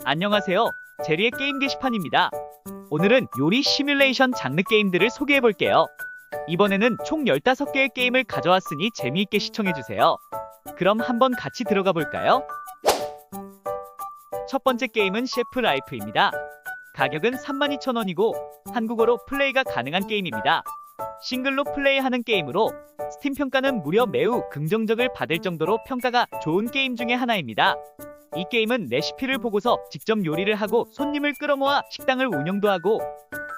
안녕하세요. 제리의 게임 게시판입니다. 오늘은 요리 시뮬레이션 장르 게임들을 소개해볼게요. 이번에는 총 15개의 게임을 가져왔으니 재미있게 시청해주세요. 그럼 한번 같이 들어가 볼까요? 첫 번째 게임은 셰프 라이프입니다. 가격은 32,000원이고 한국어로 플레이가 가능한 게임입니다. 싱글로 플레이하는 게임으로 스팀 평가는 무려 매우 긍정적을 받을 정도로 평가가 좋은 게임 중에 하나입니다. 이 게임은 레시피를 보고서 직접 요리를 하고 손님을 끌어모아 식당을 운영도 하고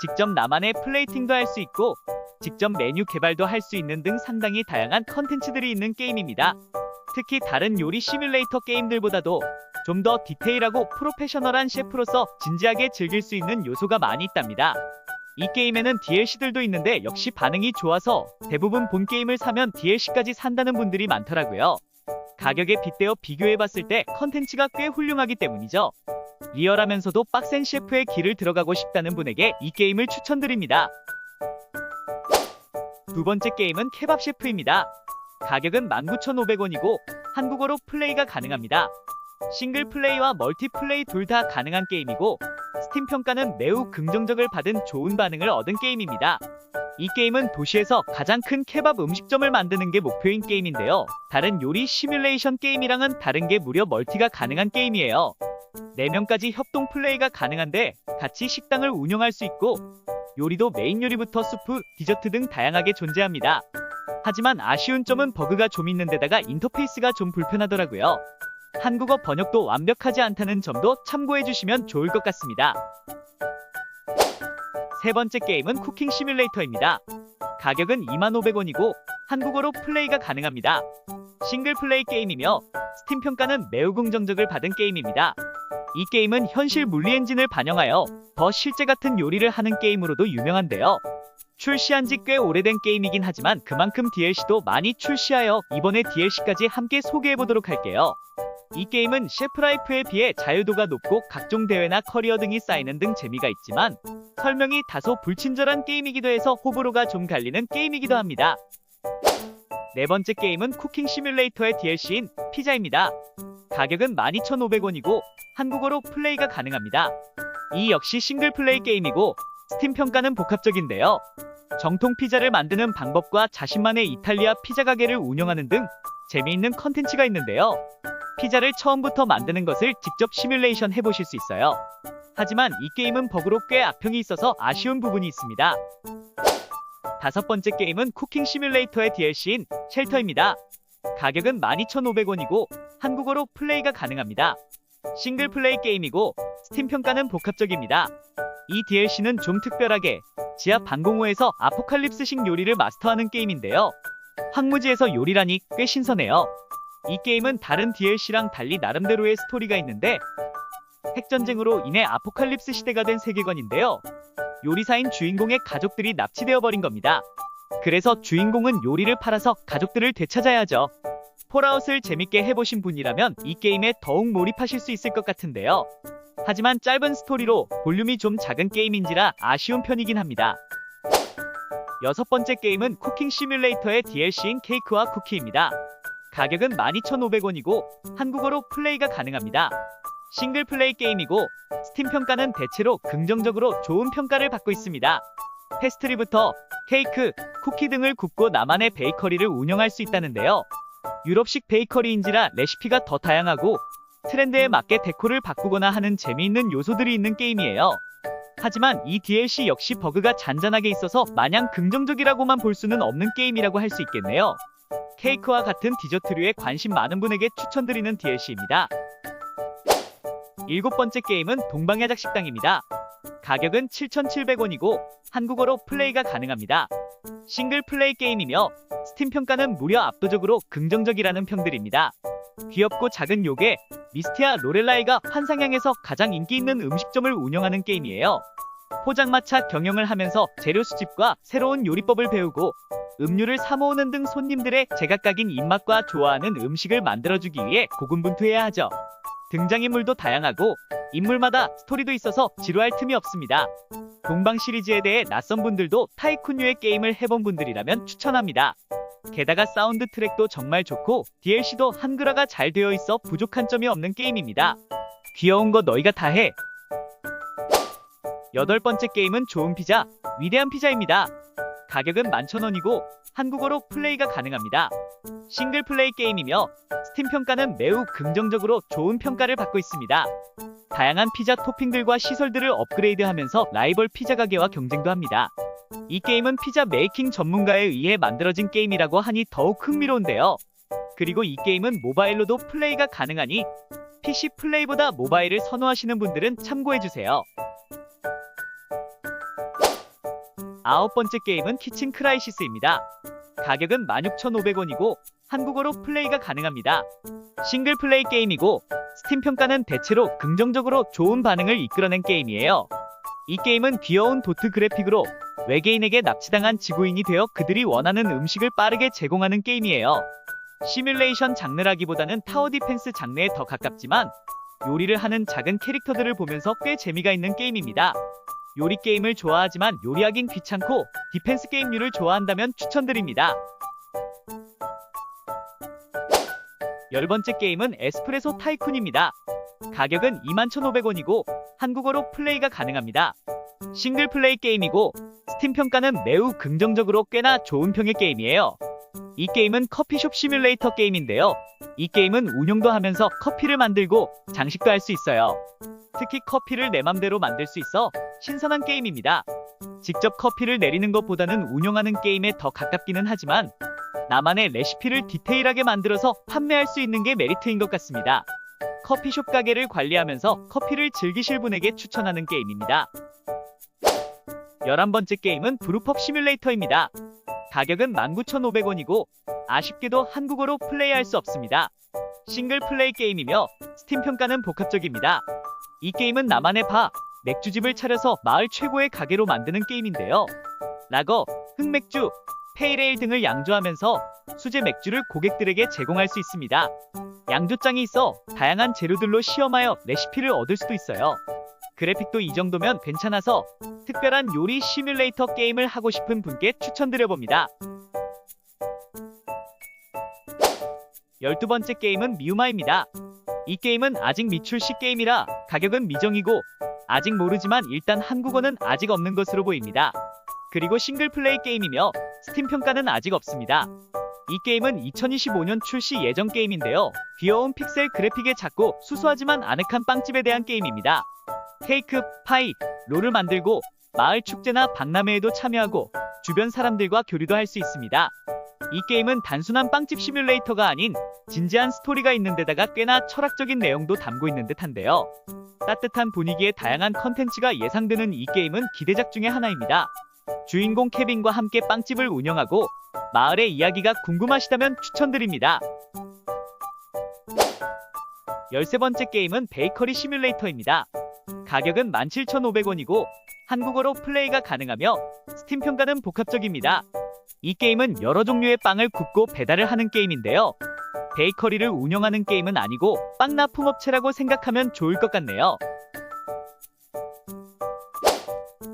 직접 나만의 플레이팅도 할 수 있고 직접 메뉴 개발도 할 수 있는 등 상당히 다양한 컨텐츠들이 있는 게임입니다. 특히 다른 요리 시뮬레이터 게임들보다도 좀 더 디테일하고 프로페셔널한 셰프로서 진지하게 즐길 수 있는 요소가 많이 있답니다. 이 게임에는 DLC들도 있는데 역시 반응이 좋아서 대부분 본 게임을 사면 DLC까지 산다는 분들이 많더라고요. 가격에 빗대어 비교해봤을 때 컨텐츠가 꽤 훌륭하기 때문이죠. 리얼하면서도 빡센 셰프의 길을 들어가고 싶다는 분에게 이 게임을 추천드립니다. 두 번째 게임은 케밥 셰프입니다. 가격은 19,500원이고 한국어로 플레이가 가능합니다. 싱글 플레이와 멀티 플레이 둘 다 가능한 게임이고 스팀 평가는 매우 긍정적을 받은 좋은 반응을 얻은 게임입니다. 이 게임은 도시에서 가장 큰 케밥 음식점을 만드는 게 목표인 게임인데요. 다른 요리 시뮬레이션 게임이랑은 다른 게 무려 멀티가 가능한 게임이에요. 4명까지 협동 플레이가 가능한데 같이 식당을 운영할 수 있고 요리도 메인 요리부터 수프, 디저트 등 다양하게 존재합니다. 하지만 아쉬운 점은 버그가 좀 있는 데다가 인터페이스가 좀 불편하더라고요. 한국어 번역도 완벽하지 않다는 점도 참고해주시면 좋을 것 같습니다. 세 번째 게임은 쿠킹 시뮬레이터입니다. 가격은 25,500원이고 한국어로 플레이가 가능합니다. 싱글 플레이 게임이며 스팀 평가는 매우 긍정적을 받은 게임입니다. 이 게임은 현실 물리 엔진을 반영하여 더 실제 같은 요리를 하는 게임으로도 유명한데요. 출시한 지 꽤 오래된 게임이긴 하지만 그만큼 DLC도 많이 출시하여 이번에 DLC까지 함께 소개해보도록 할게요. 이 게임은 셰프라이프에 비해 자유도가 높고 각종 대회나 커리어 등이 쌓이는 등 재미가 있지만 설명이 다소 불친절한 게임이기도 해서 호불호가 좀 갈리는 게임이기도 합니다. 네 번째 게임은 쿠킹 시뮬레이터의 DLC인 피자입니다. 가격은 12,500원이고 한국어로 플레이가 가능합니다. 이 역시 싱글 플레이 게임이고 스팀 평가는 복합적인데요. 정통 피자를 만드는 방법과 자신만의 이탈리아 피자 가게를 운영하는 등 재미있는 컨텐츠가 있는데요. 피자를 처음부터 만드는 것을 직접 시뮬레이션 해보실 수 있어요. 하지만 이 게임은 버그로 꽤 악평이 있어서 아쉬운 부분이 있습니다. 다섯 번째 게임은 쿠킹 시뮬레이터의 DLC인 쉘터입니다. 가격은 12,500원이고 한국어로 플레이가 가능합니다. 싱글 플레이 게임이고 스팀 평가는 복합적입니다. 이 DLC는 좀 특별하게 지하 방공호에서 아포칼립스식 요리를 마스터하는 게임인데요. 황무지에서 요리라니 꽤 신선해요. 이 게임은 다른 DLC랑 달리 나름대로의 스토리가 있는데 핵전쟁으로 인해 아포칼립스 시대가 된 세계관인데요. 요리사인 주인공의 가족들이 납치되어 버린 겁니다. 그래서 주인공은 요리를 팔아서 가족들을 되찾아야죠. 폴아웃을 재밌게 해보신 분이라면 이 게임에 더욱 몰입하실 수 있을 것 같은데요. 하지만 짧은 스토리로 볼륨이 좀 작은 게임인지라 아쉬운 편이긴 합니다. 여섯 번째 게임은 쿠킹 시뮬레이터의 DLC인 케이크와 쿠키입니다. 가격은 12,500원이고 한국어로 플레이가 가능합니다. 싱글 플레이 게임이고 스팀 평가는 대체로 긍정적으로 좋은 평가를 받고 있습니다. 페스트리부터 케이크, 쿠키 등을 굽고 나만의 베이커리를 운영할 수 있다는데요. 유럽식 베이커리인지라 레시피가 더 다양하고 트렌드에 맞게 데코를 바꾸거나 하는 재미있는 요소들이 있는 게임이에요. 하지만 이 DLC 역시 버그가 잔잔하게 있어서 마냥 긍정적이라고만 볼 수는 없는 게임이라고 할 수 있겠네요. 케이크와 같은 디저트류에 관심 많은 분에게 추천드리는 DLC입니다. 일곱 번째 게임은 동방야작식당입니다. 가격은 7,700원이고 한국어로 플레이가 가능합니다. 싱글 플레이 게임이며 스팀 평가는 무려 압도적으로 긍정적이라는 평들입니다. 귀엽고 작은 요괴 미스티아 로렐라이가 환상향에서 가장 인기 있는 음식점을 운영하는 게임이에요. 포장마차 경영을 하면서 재료 수집과 새로운 요리법을 배우고 음료를 사모으는 등 손님들의 제각각인 입맛과 좋아하는 음식을 만들어주기 위해 고군분투해야 하죠. 등장인물도 다양하고 인물마다 스토리도 있어서 지루할 틈이 없습니다. 동방 시리즈에 대해 낯선 분들도 타이쿤류의 게임을 해본 분들이라면 추천합니다. 게다가 사운드 트랙도 정말 좋고 DLC도 한글화가 잘 되어 있어 부족한 점이 없는 게임입니다. 귀여운 거 너희가 다 해. 여덟 번째 게임은 좋은 피자, 위대한 피자입니다. 가격은 11,000원이고 한국어로 플레이가 가능합니다. 싱글 플레이 게임이며 스팀 평가는 매우 긍정적으로 좋은 평가를 받고 있습니다. 다양한 피자 토핑들과 시설들을 업그레이드하면서 라이벌 피자 가게와 경쟁도 합니다. 이 게임은 피자 메이킹 전문가에 의해 만들어진 게임이라고 하니 더욱 흥미로운데요. 그리고 이 게임은 모바일로도 플레이가 가능하니 PC 플레이보다 모바일을 선호하시는 분들은 참고해주세요. 아홉 번째 게임은 키친 크라이시스입니다. 가격은 16,500원이고 한국어로 플레이가 가능합니다. 싱글 플레이 게임이고 스팀 평가는 대체로 긍정적으로 좋은 반응을 이끌어낸 게임이에요. 이 게임은 귀여운 도트 그래픽으로 외계인에게 납치당한 지구인이 되어 그들이 원하는 음식을 빠르게 제공하는 게임이에요. 시뮬레이션 장르라기보다는 타워 디펜스 장르에 더 가깝지만 요리를 하는 작은 캐릭터들을 보면서 꽤 재미가 있는 게임입니다. 요리 게임을 좋아하지만 요리하긴 귀찮고 디펜스 게임류를 좋아한다면 추천드립니다. 열 번째 게임은 에스프레소 타이쿤입니다. 가격은 21,500원이고 한국어로 플레이가 가능합니다. 싱글 플레이 게임이고 스팀 평가는 매우 긍정적으로 꽤나 좋은 평의 게임이에요. 이 게임은 커피숍 시뮬레이터 게임인데요. 이 게임은 운영도 하면서 커피를 만들고 장식도 할 수 있어요. 특히 커피를 내 맘대로 만들 수 있어 신선한 게임입니다. 직접 커피를 내리는 것보다는 운영하는 게임에 더 가깝기는 하지만 나만의 레시피를 디테일하게 만들어서 판매할 수 있는 게 메리트인 것 같습니다. 커피숍 가게를 관리하면서 커피를 즐기실 분에게 추천하는 게임입니다. 11번째 게임은 브루펍 시뮬레이터입니다. 가격은 19,500원이고 아쉽게도 한국어로 플레이할 수 없습니다. 싱글 플레이 게임이며 스팀 평가는 복합적입니다. 이 게임은 나만의 바, 맥주집을 차려서 마을 최고의 가게로 만드는 게임인데요. 라거, 흑맥주, 페일에일 등을 양조하면서 수제 맥주를 고객들에게 제공할 수 있습니다. 양조장이 있어 다양한 재료들로 시험하여 레시피를 얻을 수도 있어요. 그래픽도 이 정도면 괜찮아서 특별한 요리 시뮬레이터 게임을 하고 싶은 분께 추천드려봅니다. 12번째 게임은 미우마입니다. 이 게임은 아직 미출시 게임이라 가격은 미정이고 아직 모르지만 일단 한국어는 아직 없는 것으로 보입니다. 그리고 싱글 플레이 게임이며 스팀 평가는 아직 없습니다. 이 게임은 2025년 출시 예정 게임인데요. 귀여운 픽셀 그래픽의 작고 수수하지만 아늑한 빵집에 대한 게임입니다. 케이크, 파이, 롤을 만들고 마을 축제나 박람회에도 참여하고 주변 사람들과 교류도 할 수 있습니다. 이 게임은 단순한 빵집 시뮬레이터가 아닌 진지한 스토리가 있는 데다가 꽤나 철학적인 내용도 담고 있는 듯한데요. 따뜻한 분위기에 다양한 컨텐츠가 예상되는 이 게임은 기대작 중에 하나입니다. 주인공 케빈과 함께 빵집을 운영하고 마을의 이야기가 궁금하시다면 추천드립니다. 13번째 게임은 베이커리 시뮬레이터입니다. 가격은 17,500원이고 한국어로 플레이가 가능하며 스팀 평가는 복합적입니다. 이 게임은 여러 종류의 빵을 굽고 배달을 하는 게임인데요. 베이커리를 운영하는 게임은 아니고 빵 납품업체라고 생각하면 좋을 것 같네요.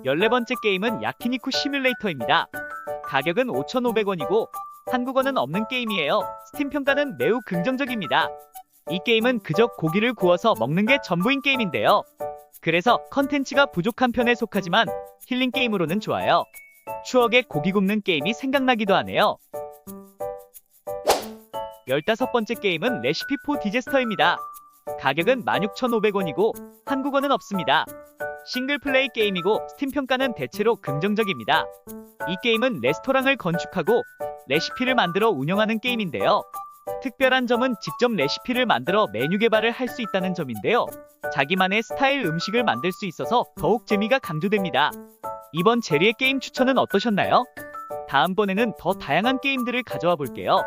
14번째 게임은 야키니쿠 시뮬레이터입니다. 가격은 5,500원이고 한국어는 없는 게임이에요. 스팀 평가는 매우 긍정적입니다. 이 게임은 그저 고기를 구워서 먹는 게 전부인 게임인데요. 그래서 컨텐츠가 부족한 편에 속하지만 힐링 게임으로는 좋아요. 추억의 고기 굽는 게임이 생각나기도 하네요. 15번째 게임은 레시피 포 디제스터입니다. 가격은 16,500원이고 한국어는 없습니다. 싱글 플레이 게임이고 스팀 평가는 대체로 긍정적입니다. 이 게임은 레스토랑을 건축하고 레시피를 만들어 운영하는 게임인데요. 특별한 점은 직접 레시피를 만들어 메뉴 개발을 할 수 있다는 점인데요. 자기만의 스타일 음식을 만들 수 있어서 더욱 재미가 강조됩니다. 이번 제리의 게임 추천은 어떠셨나요? 다음번에는 더 다양한 게임들을 가져와 볼게요.